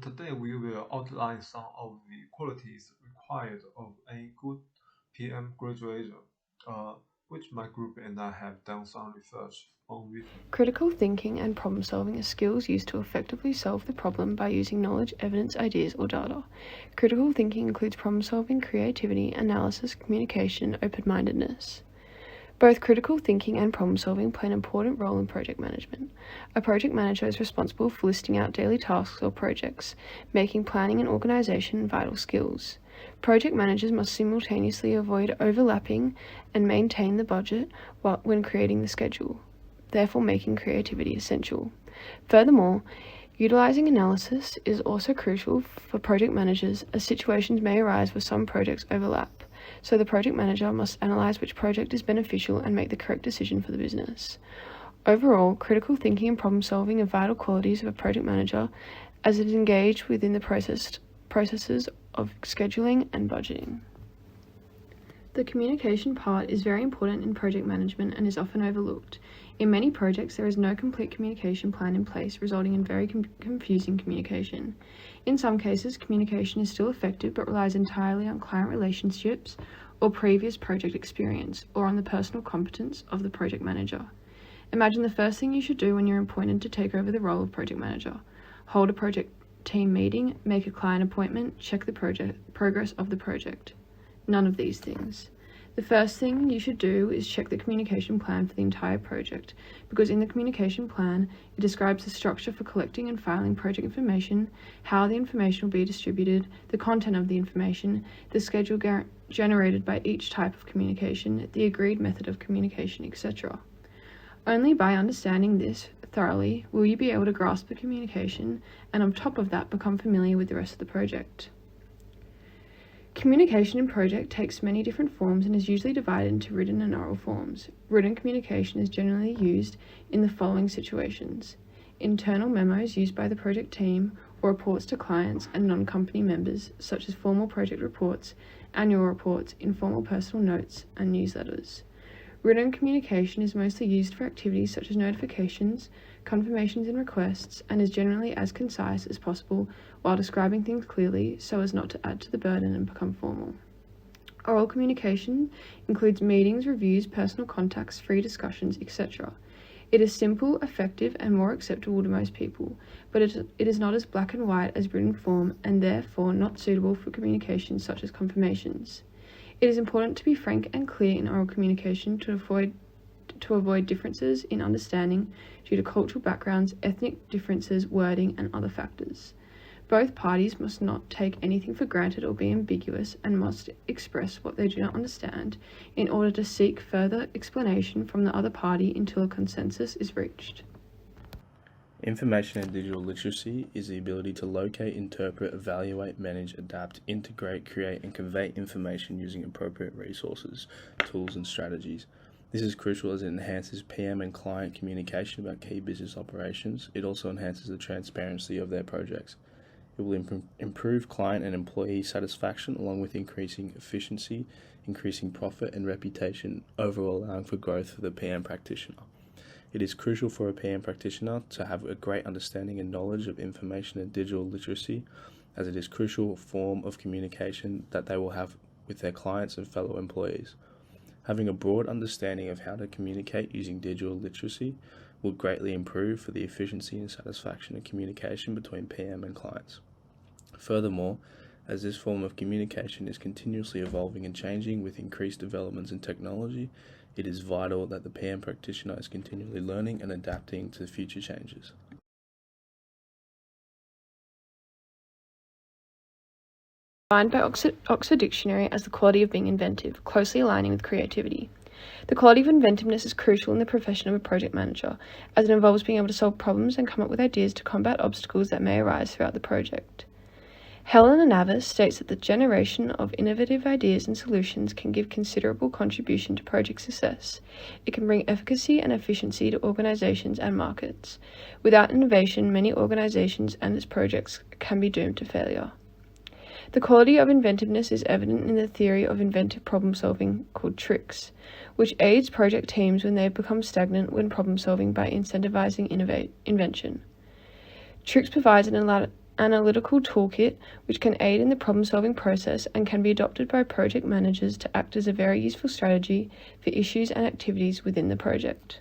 Today we will outline some of the qualities required of a good PM graduate, uh, which my group and I have done some research on recently. Critical thinking and problem solving are skills used to effectively solve the problem by using knowledge, evidence, ideas, or data. Critical thinking includes problem solving, creativity, analysis, communication, and open-mindedness. Both critical thinking and problem solving play an important role in project management. A project manager is responsible for listing out daily tasks or projects, making planning and organization vital skills. Project managers must simultaneously avoid overlapping and maintain the budget when creating the schedule, therefore making creativity essential. Furthermore, utilizing analysis is also crucial for project managers, as situations may arise where some projects overlap. So the project manager must analyze which project is beneficial and make the correct decision for the business. Overall, critical thinking and problem solving are vital qualities of a project manager, as it is engaged within the processes of scheduling and budgeting. The communication part is very important in project management and is often overlooked. In many projects, there is no complete communication plan in place, resulting in very confusing communication. In some cases, communication is still effective but relies entirely on client relationships or previous project experience, or on the personal competence of the project manager. Imagine the first thing you should do when you're appointed to take over the role of project manager. Hold a project team meeting, make a client appointment, check the progress of the project. None of these things. The first thing you should do is check the communication plan for the entire project, because in the communication plan, it describes the structure for collecting and filing project information, how the information will be distributed, the content of the information, the schedule generated by each type of communication, the agreed method of communication, etc. Only by understanding this thoroughly will you be able to grasp the communication, and on top of that, become familiar with the rest of the project. Communication in project takes many different forms and is usually divided into written and oral forms. Written communication is generally used in the following situations: internal memos used by the project team, or reports to clients and non-company members, such as formal project reports, annual reports, informal personal notes, and newsletters. Written communication is mostly used for activities such as notifications, confirmations and requests, and is generally as concise as possible while describing things clearly so as not to add to the burden and become formal. Oral communication includes meetings, reviews, personal contacts, free discussions, etc. It is simple, effective, and more acceptable to most people, but it is not as black and white as written form, and therefore not suitable for communications such as confirmations. It is important to be frank and clear in oral communication to avoid differences in understanding due to cultural backgrounds, ethnic differences, wording, and other factors. Both parties must not take anything for granted or be ambiguous, and must express what they do not understand in order to seek further explanation from the other party until a consensus is reached. Information and digital literacy is the ability to locate, interpret, evaluate, manage, adapt, integrate, create, and convey information using appropriate resources, tools, and strategies. This is crucial as it enhances PM and client communication about key business operations. It also enhances the transparency of their projects. It will improve client and employee satisfaction, along with increasing efficiency, increasing profit and reputation, overall allowing for growth for the PM practitioner. It is crucial for a PM practitioner to have a great understanding and knowledge of information and digital literacy, as it is a crucial form of communication that they will have with their clients and fellow employees. Having a broad understanding of how to communicate using digital literacy will greatly improve for the efficiency and satisfaction of communication between PM and clients. Furthermore, as this form of communication is continuously evolving and changing with increased developments in technology, it is vital that the PM practitioner is continually learning and adapting to future changes. Defined by Oxford Dictionary as the quality of being inventive, closely aligning with creativity. The quality of inventiveness is crucial in the profession of a project manager, as it involves being able to solve problems and come up with ideas to combat obstacles that may arise throughout the project. Helena Navis states that the generation of innovative ideas and solutions can give considerable contribution to project success. It can bring efficacy and efficiency to organizations and markets. Without innovation, many organizations and its projects can be doomed to failure. The quality of inventiveness is evident in the theory of inventive problem solving called TRICS, which aids project teams when they have become stagnant when problem solving by incentivizing invention. TRICS provides an analytical toolkit, which can aid in the problem-solving process and can be adopted by project managers to act as a very useful strategy for issues and activities within the project.